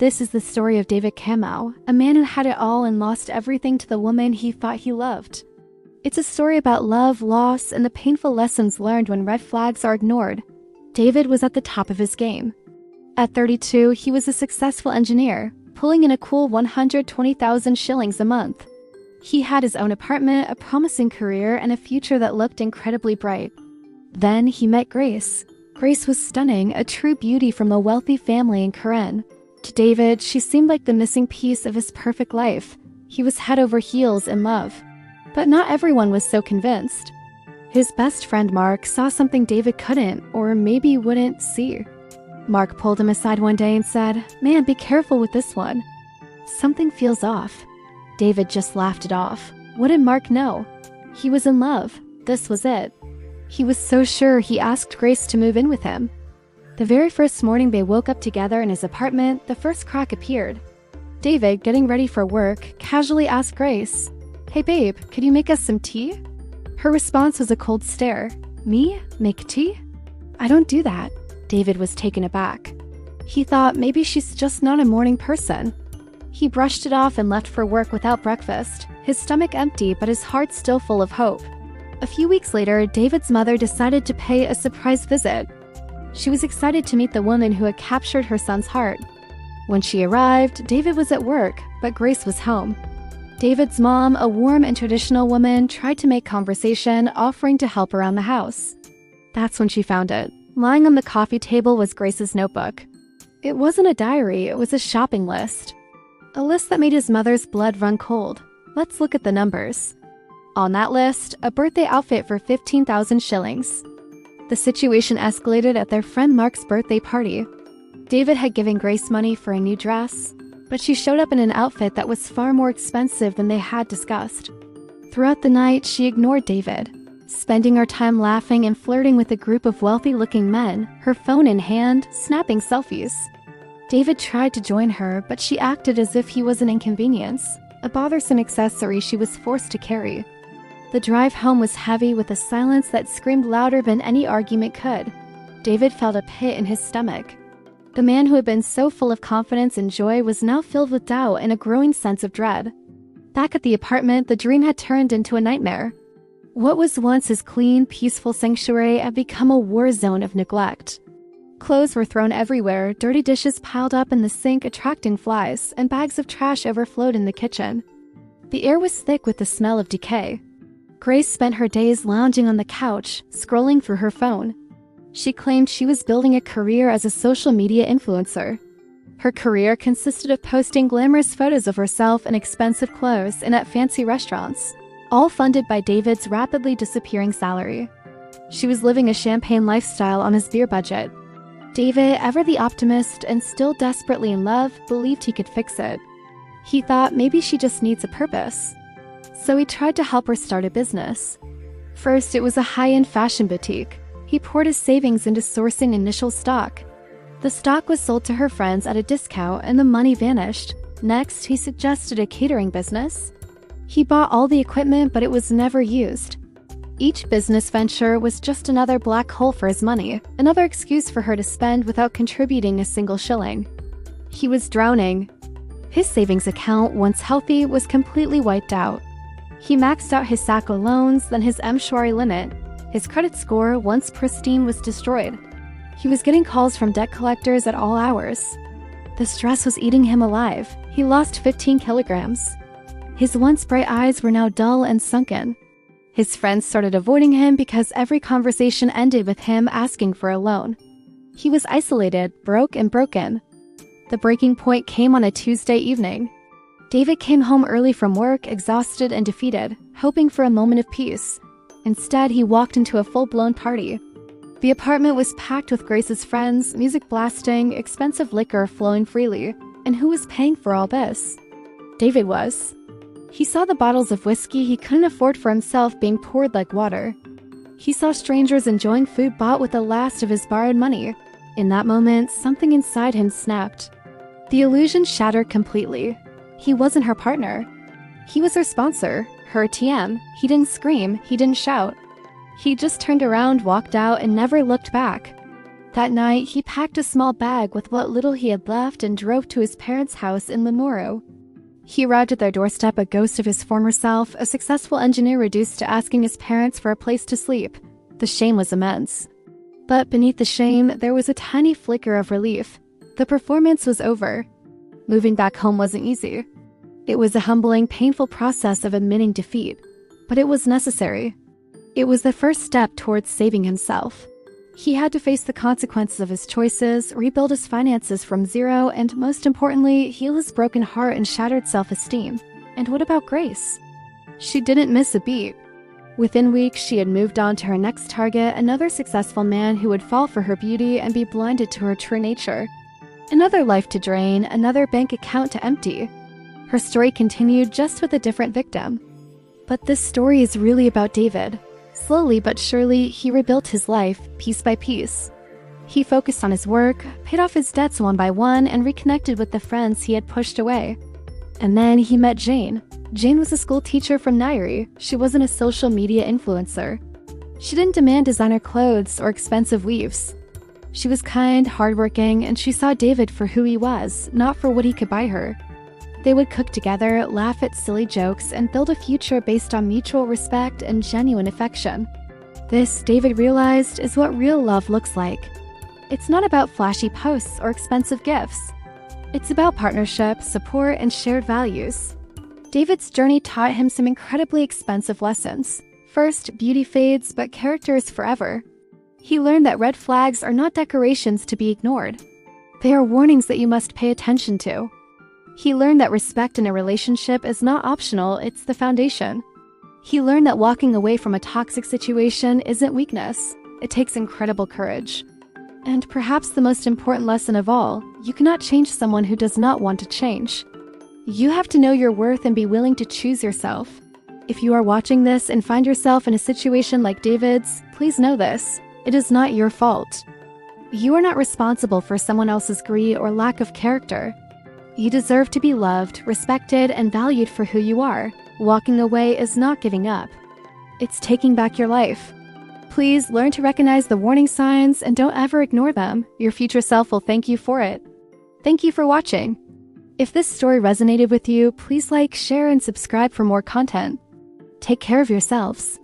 This is the story of David Kamau, a man who had it all and lost everything to the woman he thought he loved. It's a story about love, loss, and the painful lessons learned when red flags are ignored. David was at the top of his game. At 32, he was a successful engineer, pulling in a cool 120,000 shillings a month. He had his own apartment, a promising career, and a future that looked incredibly bright. Then he met Grace. Grace was stunning, a true beauty from a wealthy family in Karen. To David, she seemed like the missing piece of his perfect life. He was head over heels in love. But not everyone was so convinced. His best friend Mark saw something David couldn't, or maybe wouldn't, see. Mark pulled him aside one day and said, "Man, be careful with this one. Something feels off." David just laughed it off. What did Mark know? He was in love. This was it. He was so sure he asked Grace to move in with him. The very first morning they woke up together in his apartment, the first crack appeared. David, getting ready for work, casually asked Grace, "Hey babe, could you make us some tea?" Her response was a cold stare. "Me? Make tea? I don't do that." David was taken aback. He thought maybe she's just not a morning person. He brushed it off and left for work without breakfast, his stomach empty but his heart still full of hope. A few weeks later, David's mother decided to pay a surprise visit. She was excited to meet the woman who had captured her son's heart. When she arrived, David was at work, but Grace was home. David's mom, a warm and traditional woman, tried to make conversation, offering to help around the house. That's when she found it. Lying on the coffee table was Grace's notebook. It wasn't a diary, it was a shopping list. A list that made his mother's blood run cold. Let's look at the numbers. On that list, a birthday outfit for 15,000 shillings. The situation escalated at their friend Mark's birthday party. David had given Grace money for a new dress, but she showed up in an outfit that was far more expensive than they had discussed. Throughout the night, she ignored David, spending her time laughing and flirting with a group of wealthy-looking men, her phone in hand, snapping selfies. David tried to join her, but she acted as if he was an inconvenience, a bothersome accessory she was forced to carry. The drive home was heavy with a silence that screamed louder than any argument could. David felt a pit in his stomach. The man who had been so full of confidence and joy was now filled with doubt and a growing sense of dread. Back at the apartment, the dream had turned into a nightmare. What was once his clean, peaceful sanctuary had become a war zone of neglect. Clothes were thrown everywhere, dirty dishes piled up in the sink attracting flies, and bags of trash overflowed in the kitchen. The air was thick with the smell of decay. Grace spent her days lounging on the couch, scrolling through her phone. She claimed she was building a career as a social media influencer. Her career consisted of posting glamorous photos of herself in expensive clothes and at fancy restaurants, all funded by David's rapidly disappearing salary. She was living a champagne lifestyle on his beer budget. David, ever the optimist and still desperately in love, believed he could fix it. He thought maybe she just needs a purpose. So he tried to help her start a business. First, it was a high-end fashion boutique. He poured his savings into sourcing initial stock. The stock was sold to her friends at a discount and the money vanished. Next, he suggested a catering business. He bought all the equipment, but it was never used. Each business venture was just another black hole for his money, another excuse for her to spend without contributing a single shilling. He was drowning. His savings account, once healthy, was completely wiped out. He maxed out his Sacco loans, then his M-Shwari limit. His credit score, once pristine, was destroyed. He was getting calls from debt collectors at all hours. The stress was eating him alive. He lost 15 kilograms. His once bright eyes were now dull and sunken. His friends started avoiding him because every conversation ended with him asking for a loan. He was isolated, broke and broken. The breaking point came on a Tuesday evening. David came home early from work, exhausted and defeated, hoping for a moment of peace. Instead, he walked into a full-blown party. The apartment was packed with Grace's friends, music blasting, expensive liquor flowing freely. And who was paying for all this? David was. He saw the bottles of whiskey he couldn't afford for himself being poured like water. He saw strangers enjoying food bought with the last of his borrowed money. In that moment, something inside him snapped. The illusion shattered completely. He wasn't her partner. He was her sponsor, her ATM. He didn't scream, he didn't shout. He just turned around, walked out, and never looked back. That night, he packed a small bag with what little he had left and drove to his parents' house in Limuru. He arrived at their doorstep a ghost of his former self, a successful engineer reduced to asking his parents for a place to sleep. The shame was immense. But beneath the shame, there was a tiny flicker of relief. The performance was over. Moving back home wasn't easy. It was a humbling, painful process of admitting defeat, but it was necessary. It was the first step towards saving himself. He had to face the consequences of his choices, rebuild his finances from zero, and most importantly, heal his broken heart and shattered self-esteem. And what about Grace? She didn't miss a beat. Within weeks, she had moved on to her next target, another successful man who would fall for her beauty and be blinded to her true nature. Another life to drain, another bank account to empty. Her story continued, just with a different victim. But this story is really about David. Slowly but surely, he rebuilt his life, piece by piece. He focused on his work, paid off his debts one by one, and reconnected with the friends he had pushed away. And then he met Jane. Jane was a school teacher from Nairi. She wasn't a social media influencer. She didn't demand designer clothes or expensive weaves. She was kind, hardworking, and she saw David for who he was, not for what he could buy her. They would cook together, laugh at silly jokes, and build a future based on mutual respect and genuine affection. This, David realized, is what real love looks like. It's not about flashy posts or expensive gifts. It's about partnership, support, and shared values. David's journey taught him some incredibly expensive lessons. First, beauty fades, but character is forever. He learned that red flags are not decorations to be ignored. They are warnings that you must pay attention to. He learned that respect in a relationship is not optional, it's the foundation. He learned that walking away from a toxic situation isn't weakness. It takes incredible courage. And perhaps the most important lesson of all, you cannot change someone who does not want to change. You have to know your worth and be willing to choose yourself. If you are watching this and find yourself in a situation like David's, please know this. It is not your fault. You are not responsible for someone else's greed or lack of character. You deserve to be loved, respected, and valued for who you are. Walking away is not giving up. It's taking back your life. Please learn to recognize the warning signs and don't ever ignore them. Your future self will thank you for it. Thank you for watching. If this story resonated with you, please like, share, and subscribe for more content. Take care of yourselves.